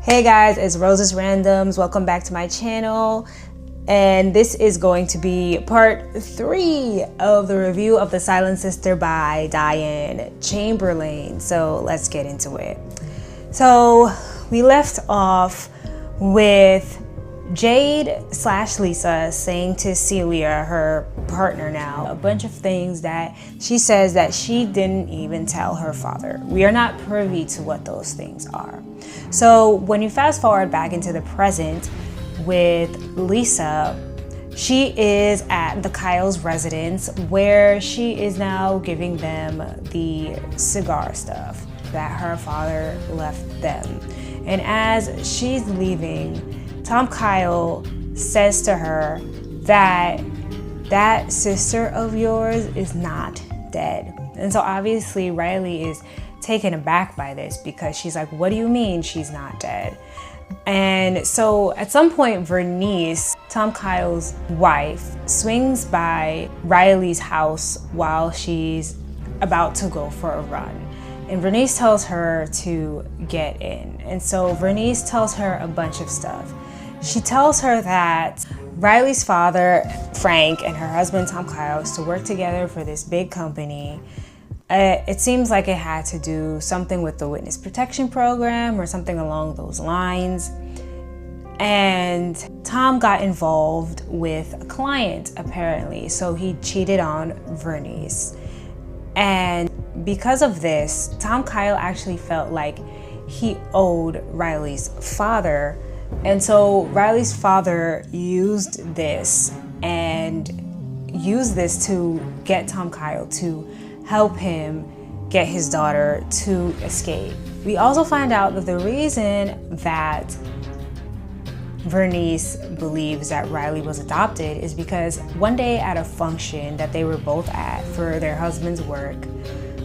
Hey guys, it's Rose's Randoms. Welcome back to my channel. And this is going to be part 3 of the review of The Silent Sister by Diane Chamberlain. So let's get into it. So we left off with Jade/Lisa saying to Celia, her partner now, a bunch of things that she says that she didn't even tell her father. We are not privy to what those things are. So when you fast forward back into the present with Lisa, she is at the Kyle's residence where she is now giving them the cigar stuff that her father left them. And as she's leaving, Tom Kyle says to her that that sister of yours is not dead. And so obviously Riley is taken aback by this because she's like, what do you mean she's not dead? And so at some point, Vernice, Tom Kyle's wife, swings by Riley's house while she's about to go for a run. And Vernice tells her to get in. And so Vernice tells her a bunch of stuff. She tells her that Riley's father, Frank, and her husband, Tom Kyle, used to work together for this big company. It seems like it had to do something with the witness protection program or something along those lines. And Tom got involved with a client, apparently, so he cheated on Vernice. And because of this, Tom Kyle actually felt like he owed Riley's father. And so Riley's father used this to get Tom Kyle to help him get his daughter to escape. We also find out that the reason that Vernice believes that Riley was adopted is because one day at a function that they were both at for their husband's work,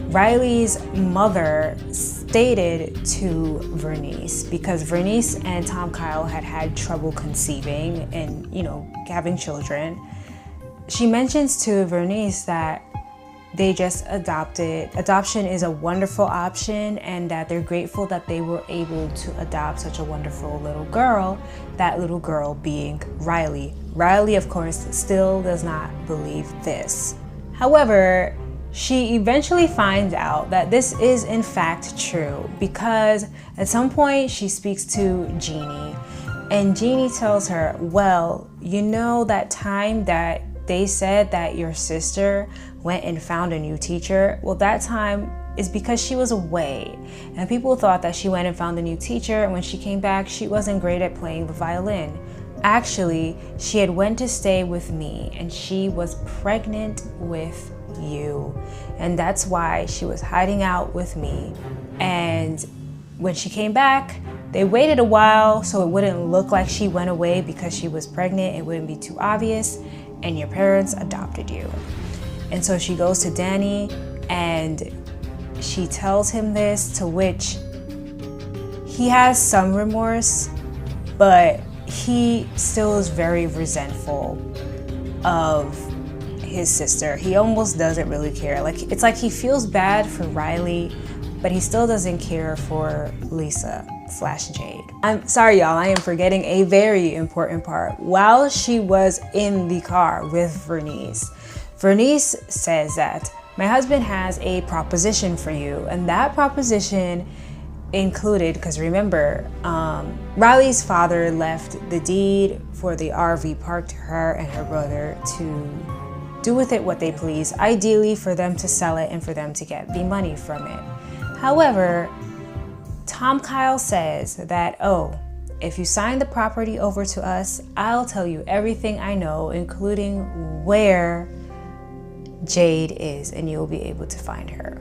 Riley's mother stated to Vernice, because Vernice and Tom Kyle had trouble conceiving and, having children. She mentions to Vernice that they just adopted. Adoption is a wonderful option and that they're grateful that they were able to adopt such a wonderful little girl, that little girl being Riley. Riley, of course, still does not believe this. However, she eventually finds out that this is in fact true because at some point she speaks to Jeannie, and Jeannie tells her, well, that time that they said that your sister went and found a new teacher, well, that time is because she was away, and people thought that she went and found a new teacher, and when she came back, she wasn't great at playing the violin. Actually, she had went to stay with me, and she was pregnant with you, and that's why she was hiding out with me. And when she came back, they waited a while so it wouldn't look like she went away because she was pregnant. It wouldn't be too obvious, and your parents adopted you. And so she goes to Danny and she tells him this, to which he has some remorse, but he still is very resentful of his sister. He almost doesn't really care. It's like he feels bad for Riley, but he still doesn't care for Lisa/Jade. I'm sorry, y'all, I am forgetting a very important part. While she was in the car with Vernice, Vernice says that my husband has a proposition for you, and that proposition included, because remember, Riley's father left the deed for the RV park to her and her brother to do with it what they please, ideally for them to sell it and for them to get the money from it. However, Tom Kyle says that, if you sign the property over to us, I'll tell you everything I know, including where Jade is, and you'll be able to find her.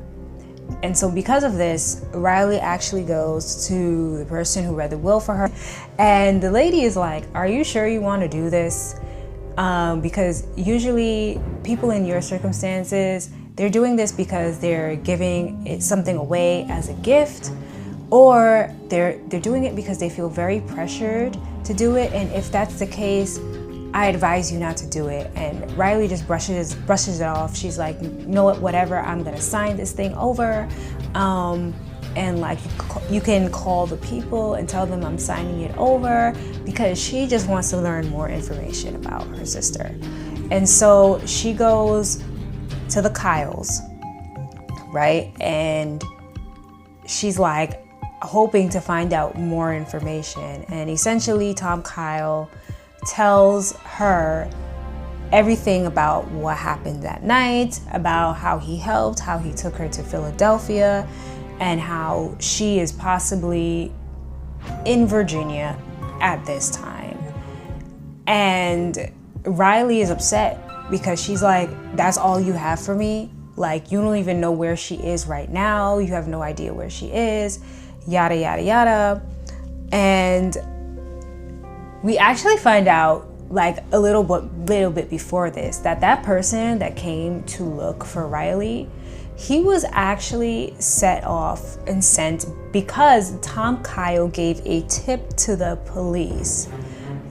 And so because of this, Riley actually goes to the person who read the will for her, and the lady is like, are you sure you want to do this? Because usually people in your circumstances, they're doing this because they're giving something away as a gift, or they're doing it because they feel very pressured to do it. And if that's the case, I advise you not to do it. And Riley just brushes it off. She's like, you know what, whatever, I'm gonna sign this thing over. and like you can call the people and tell them I'm signing it over, because she just wants to learn more information about her sister. And so she goes to the Kyles, right? And she's like hoping to find out more information. And essentially Tom Kyle tells her everything about what happened that night, about how he helped, how he took her to Philadelphia, and how she is possibly in Virginia at this time. And Riley is upset because she's like, that's all you have for me? Like, you don't even know where she is right now. You have no idea where she is, yada, yada, yada. And we actually find out like a little bit before this that person that came to look for Riley, he was actually set off and sent because Tom Kyle gave a tip to the police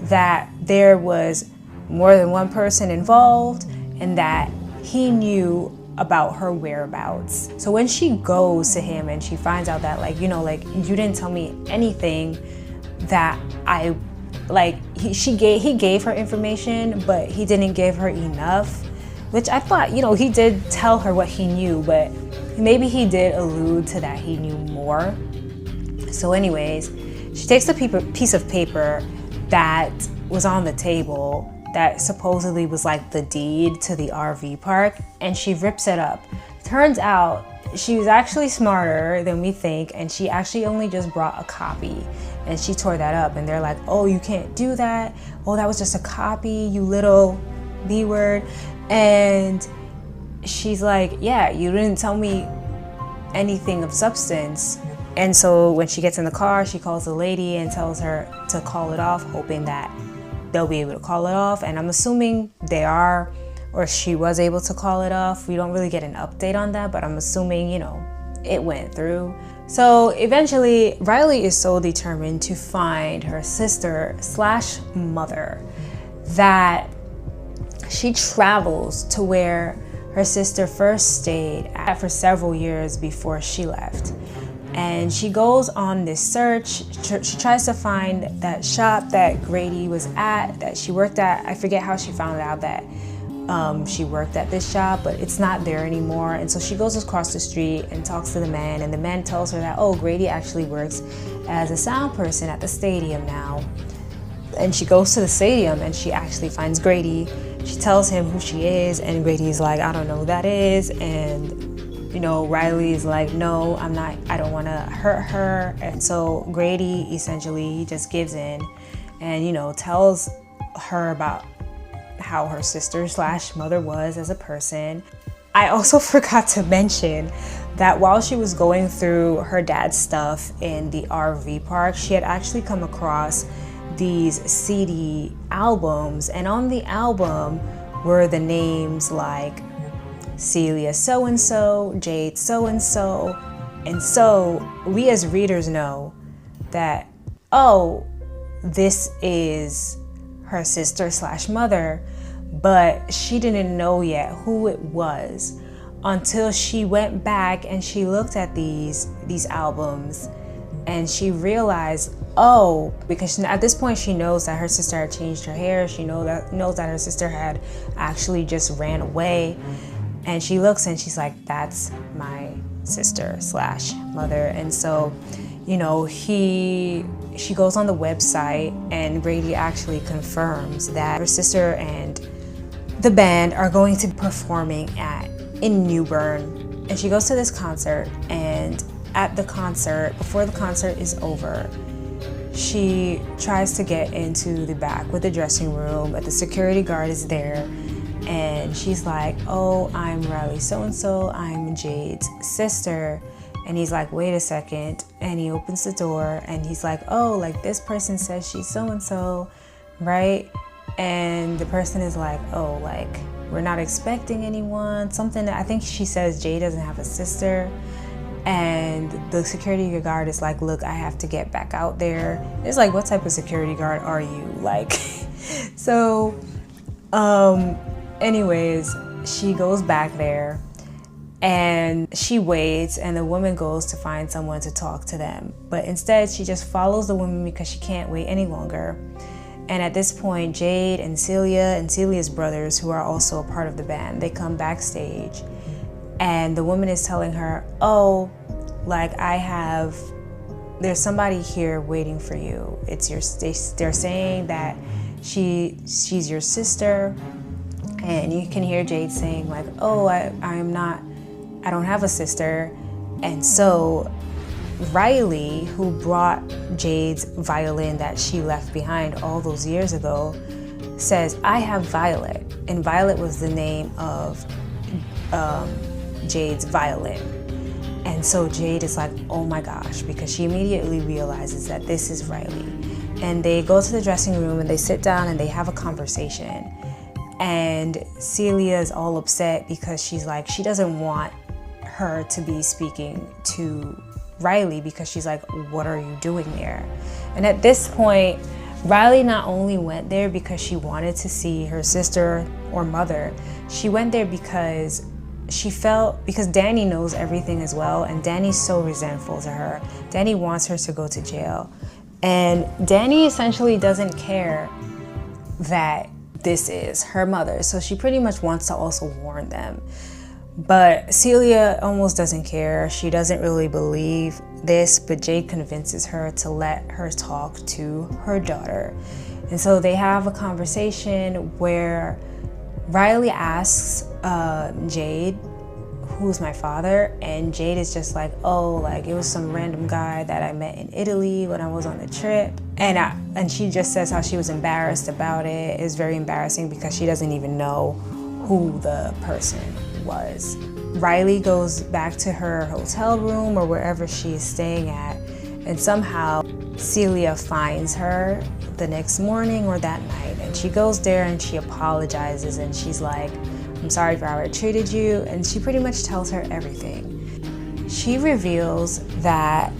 that there was more than one person involved and that he knew about her whereabouts. So when she goes to him and she finds out that like, you know, like, you didn't tell me anything that I like, he gave her information, but he didn't give her enough, which I thought, you know, he did tell her what he knew, but maybe he did allude to that he knew more. So anyways, she takes the piece of paper that was on the table that supposedly was like the deed to the RV park, and she rips it up. Turns out she was actually smarter than we think, and she actually only just brought a copy, and she tore that up. And they're like, oh, you can't do that. Oh, that was just a copy, you little B word. And she's like, yeah, you didn't tell me anything of substance. And so when she gets in the car, she calls the lady and tells her to call it off, hoping that they'll be able to call it off. And I'm assuming they are, or she was able to call it off. We don't really get an update on that, but I'm assuming, you know, it went through. So eventually Riley is so determined to find her sister slash mother that she travels to where her sister first stayed at for several years before she left. And she goes on this search. She tries to find that shop that Grady was at, that she worked at. I forget how she found out that she worked at this shop, but it's not there anymore. And so she goes across the street and talks to the man, and the man tells her that, oh, Grady actually works as a sound person at the stadium now. And she goes to the stadium and she actually finds Grady. She tells him who she is, and Grady's like, I don't know who that is. And you know, Riley is like, no, I don't want to hurt her. And so Grady essentially just gives in and, you know, tells her about how her sister slash mother was as a person. I also forgot to mention that while she was going through her dad's stuff in the RV park, she had actually come across these CD albums, and on the album were the names like Celia so-and-so, Jade so-and-so. And so we as readers know that, oh, this is her sister slash mother, but she didn't know yet who it was until she went back and she looked at these albums and she realized, oh, because at this point she knows that her sister had changed her hair. She knows that her sister had actually just ran away. And she looks and she's like, that's my sister slash mother. And so, you know, she goes on the website and Grady actually confirms that her sister and the band are going to be performing in New Bern. And she goes to this concert, and at the concert, before the concert is over, she tries to get into the back with the dressing room, but the security guard is there. And she's like, oh, I'm Riley so-and-so, I'm Jade's sister. And he's like, wait a second. And he opens the door and he's like, oh, like this person says she's so-and-so, right? And the person is like, oh, like we're not expecting anyone. Something that I think she says Jade doesn't have a sister. And the security guard is like, look, I have to get back out there. It's like, what type of security guard are you? Like, so, anyways, she goes back there And she waits, and the woman goes to find someone to talk to them. But instead, she just follows the woman because she can't wait any longer. And at this point, Jade and Celia and Celia's brothers, who are also a part of the band, they come backstage. And the woman is telling her, oh, like there's somebody here waiting for you. They're saying that she's your sister. And you can hear Jade saying like, oh, I don't have a sister. And so Riley, who brought Jade's violin that she left behind all those years ago, says, I have Violet. And Violet was the name of Jade's violin. And so Jade is like, oh my gosh, because she immediately realizes that this is Riley. And they go to the dressing room and they sit down and they have a conversation. And Celia is all upset because she's like, she doesn't want her to be speaking to Riley because she's like, what are you doing there? And at this point, Riley not only went there because she wanted to see her sister or mother, she went there because because Danny knows everything as well, and Danny's so resentful to her. Danny wants her to go to jail. And Danny essentially doesn't care that this is her mother, so she pretty much wants to also warn them. But Celia almost doesn't care. She doesn't really believe this, but Jade convinces her to let her talk to her daughter. And so they have a conversation where Riley asks Jade, who's my father? And Jade is just like, oh, like it was some random guy that I met in Italy when I was on the trip. And she just says how she was embarrassed about it. It's very embarrassing because she doesn't even know who the person was. Riley goes back to her hotel room or wherever she's staying at, and somehow Celia finds her the next morning or that night, and she goes there and she apologizes and she's like, I'm sorry for how I treated you, and she pretty much tells her everything. She reveals that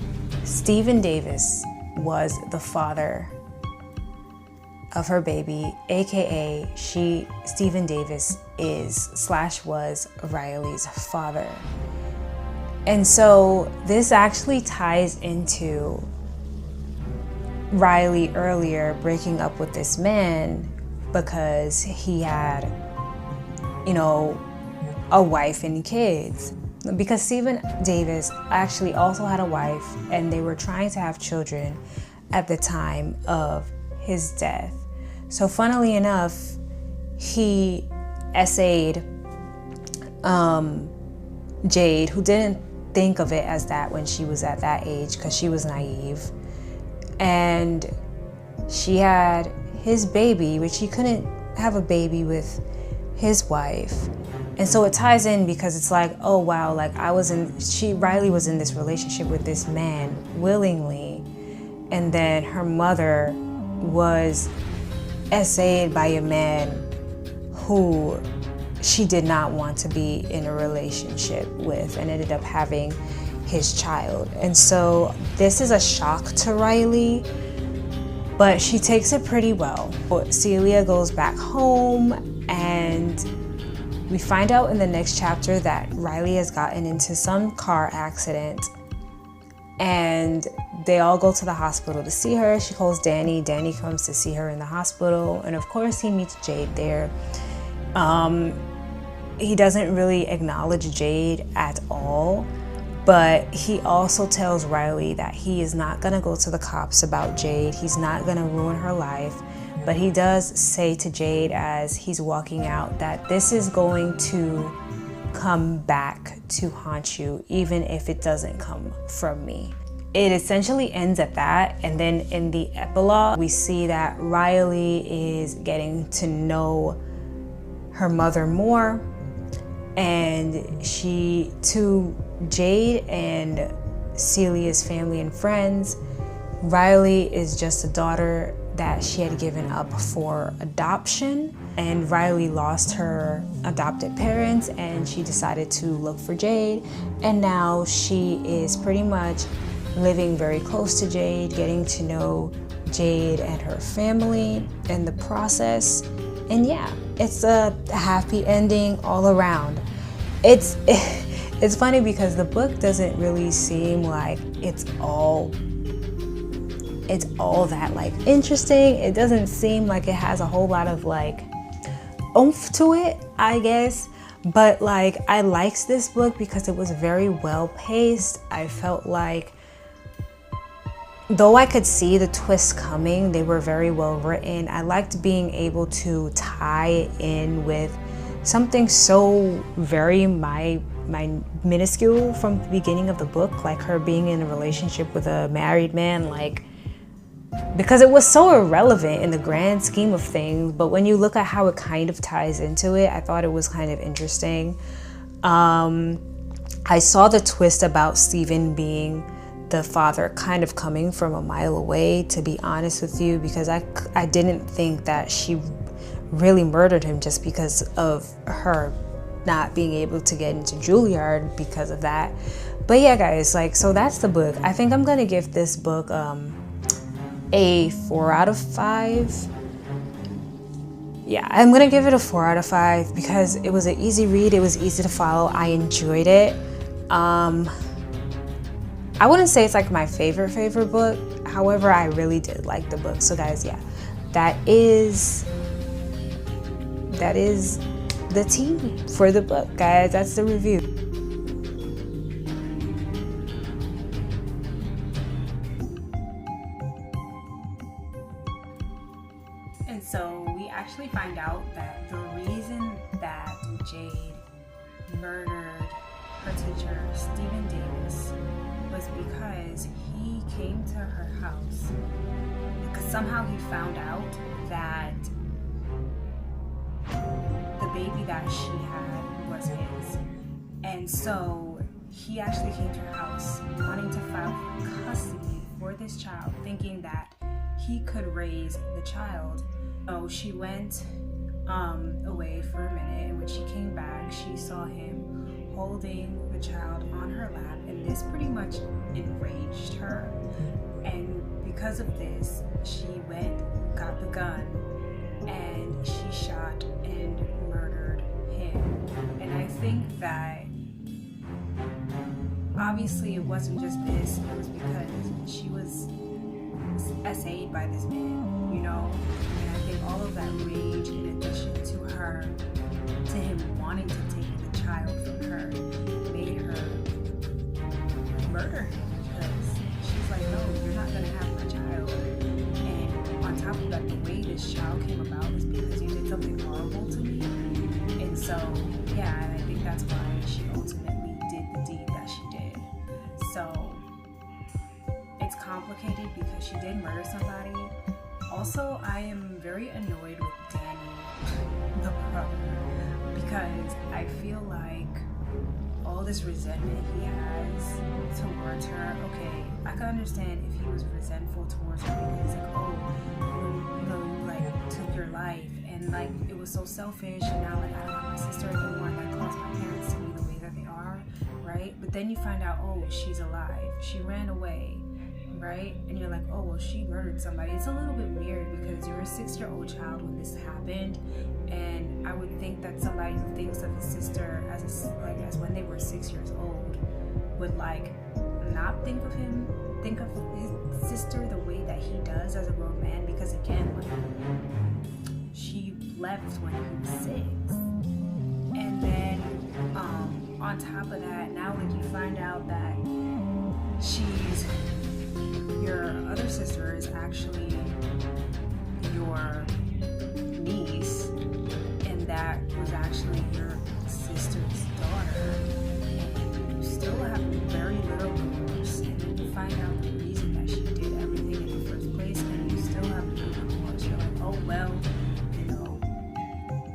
Stephen Davis was the father of her baby, aka Stephen Davis was Riley's father. And so this actually ties into Riley earlier breaking up with this man because he had, a wife and kids. Because Stephen Davis actually also had a wife, and they were trying to have children at the time of his death. So funnily enough, he essayed Jade, who didn't think of it as that when she was at that age because she was naive. And she had his baby, which he couldn't have a baby with his wife. And so it ties in because it's like, oh wow, like Riley was in this relationship with this man willingly, and then her mother was essayed by a man who she did not want to be in a relationship with and ended up having his child. And so this is a shock to Riley, but she takes it pretty well. Celia goes back home, and we find out in the next chapter that Riley has gotten into some car accident, and they all go to the hospital to see her. She calls Danny. Danny comes to see her in the hospital, and of course he meets Jade there. He doesn't really acknowledge Jade at all, but he also tells Riley that he is not gonna go to the cops about Jade. He's not gonna ruin her life, but he does say to Jade as he's walking out that this is going to come back to haunt you, even if it doesn't come from me. It essentially ends at that, and then in the epilogue, we see that Riley is getting to know her mother more, and to Jade and Celia's family and friends, Riley is just a daughter that she had given up for adoption, and Riley lost her adopted parents and she decided to look for Jade, and now she is pretty much living very close to Jade, getting to know Jade and her family in the process. And yeah, it's a happy ending all around. It's it's funny because the book doesn't really seem like it's all that like interesting. It doesn't seem like it has a whole lot of like oomph to it, I guess. But like, I liked this book because it was very well paced. I felt like, though I could see the twists coming, they were very well written. I liked being able to tie in with something so very my minuscule from the beginning of the book, like her being in a relationship with a married man, like, because it was so irrelevant in the grand scheme of things, but when you look at how it kind of ties into it, I thought it was kind of interesting. I saw the twist about Stephen being the father kind of coming from a mile away, to be honest with you, because I didn't think that she really murdered him just because of her not being able to get into Juilliard because of that. But yeah, guys, like, so that's the book. I think I'm gonna give this book a 4 out of 5. Yeah, I'm gonna give it a 4 out of 5 because it was an easy read. It was easy to follow. I enjoyed it. I wouldn't say it's like my favorite book. However, I really did like the book. So guys, yeah, that is the tea for the book, guys. That's the review. And so we actually find out that the reason that Jade murdered her teacher, Stephen Davis, was because he came to her house because somehow he found out that the baby that she had was his. And so he actually came to her house wanting to file custody for this child, thinking that he could raise the child. So she went away for a minute, and when she came back, she saw him holding the child on her lap, and this pretty much enraged her. And because of this, she went, got the gun, and she shot and murdered him. And I think that obviously it wasn't just this, it was because she was SA'd by this man, you know? And I think all of that rage, in addition to him wanting to take the child from her, made her murder him, because she's like, no, you're not gonna have my child. And on top of that, the way this child came about is because you did something horrible to me. And so, yeah, and I think that's why she ultimately did the deed that she did. So it's complicated because she did murder somebody. Also, I am very annoyed with Danny, the brother, because I feel like all this resentment he has towards her. Okay, I can understand if he was resentful towards her because he's like, oh, you like took your life and like it was so selfish, and now like I don't have my sister anymore, and that caused my parents to be the way that they are, right? But then you find out, oh, she's alive. She ran away. Right? And you're like, oh, well, she murdered somebody. It's a little bit weird because you're a 6-year-old child when this happened, and I would think that somebody who thinks of his sister as when they were 6 years old would like not think of his sister the way that he does as a grown man, because again, like, she left when he was 6, and then on top of that, now like you find out that your other sister is actually your niece, and that was actually your sister's daughter, and you still have very little remorse, and then you find out the reason that she did everything in the first place, and you still have no remorse. You're like, oh well,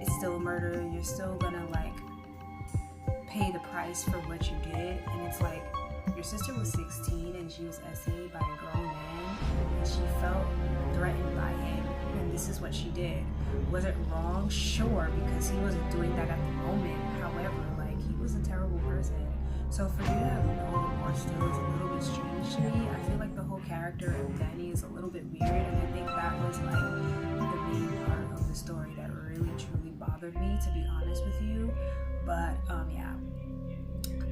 it's still a murder, you're still gonna like pay the price for what you did. And it's like, your sister was 16 and she was SA'd by a grown man, and she felt threatened by him, and this is what she did. Was it wrong? Sure, because he wasn't doing that at the moment. However, like, he was a terrible person. So for you to have no remorse still is a little bit strange to me. I feel like the whole character of Danny is a little bit weird, and I think that was like the main part of the story that really truly bothered me, to be honest with you. But yeah.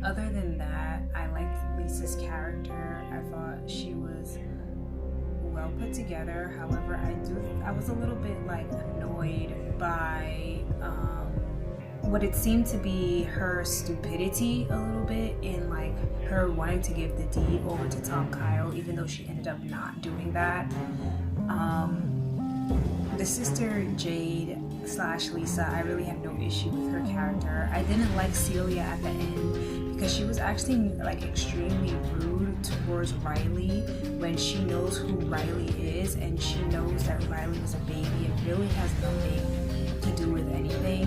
Other than that, I liked Lisa's character. I thought she was well put together. However, I was a little bit like annoyed by what it seemed to be her stupidity a little bit, in like her wanting to give the deed over to Tom Kyle, even though she ended up not doing that. The sister Jade / Lisa, I really had no issue with her character. I didn't like Celia at the end because she was actually like extremely rude towards Riley when she knows who Riley is, and she knows that Riley was a baby and really has nothing to do with anything,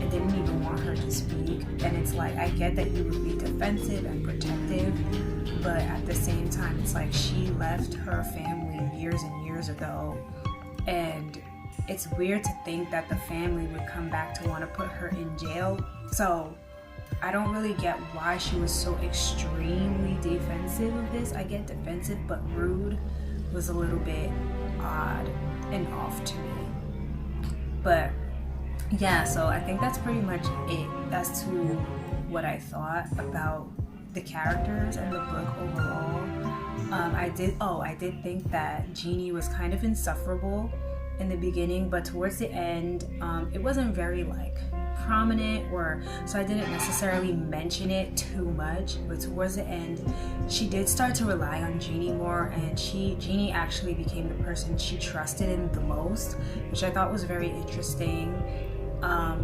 and didn't even want her to speak. And it's like, I get that you would be defensive and protective, but at the same time, it's like she left her family years and years ago, and it's weird to think that the family would come back to want to put her in jail. So I don't really get why she was so extremely defensive of this. I get defensive, but rude was a little bit odd and off to me. But yeah, so I think that's pretty much it as to what I thought about the characters and the book overall. I did think that Jeannie was kind of insufferable in the beginning, but towards the end, it wasn't very like prominent, or so I didn't necessarily mention it too much. But towards the end, she did start to rely on Jeannie more, and Jeannie actually became the person she trusted in the most, which I thought was very interesting.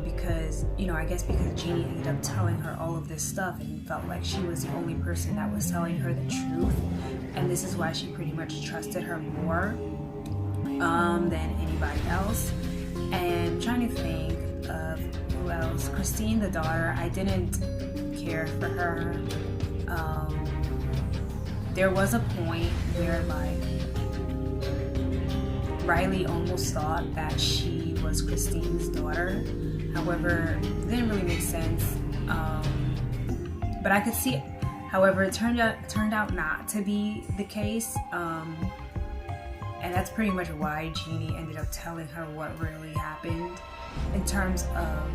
Because, I guess because Jeannie ended up telling her all of this stuff and felt like she was the only person that was telling her the truth, and this is why she pretty much trusted her more than anybody else. And I'm trying to think of who else. Christine, the daughter, I didn't care for her. There was a point where like Riley almost thought that she was Christine's daughter. However, it didn't really make sense. But I could see it. However, it turned out not to be the case. And that's pretty much why Jeannie ended up telling her what really happened in terms of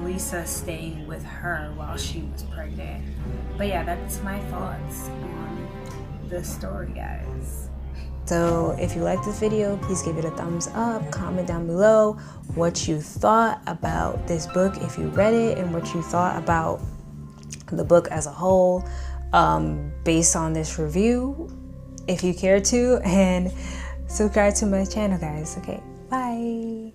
Lisa staying with her while she was pregnant. But yeah, that's my thoughts on the story, guys. So if you liked this video, please give it a thumbs up, comment down below what you thought about this book if you read it, and what you thought about the book as a whole based on this review, if you care to, and subscribe to my channel, guys. Okay, bye.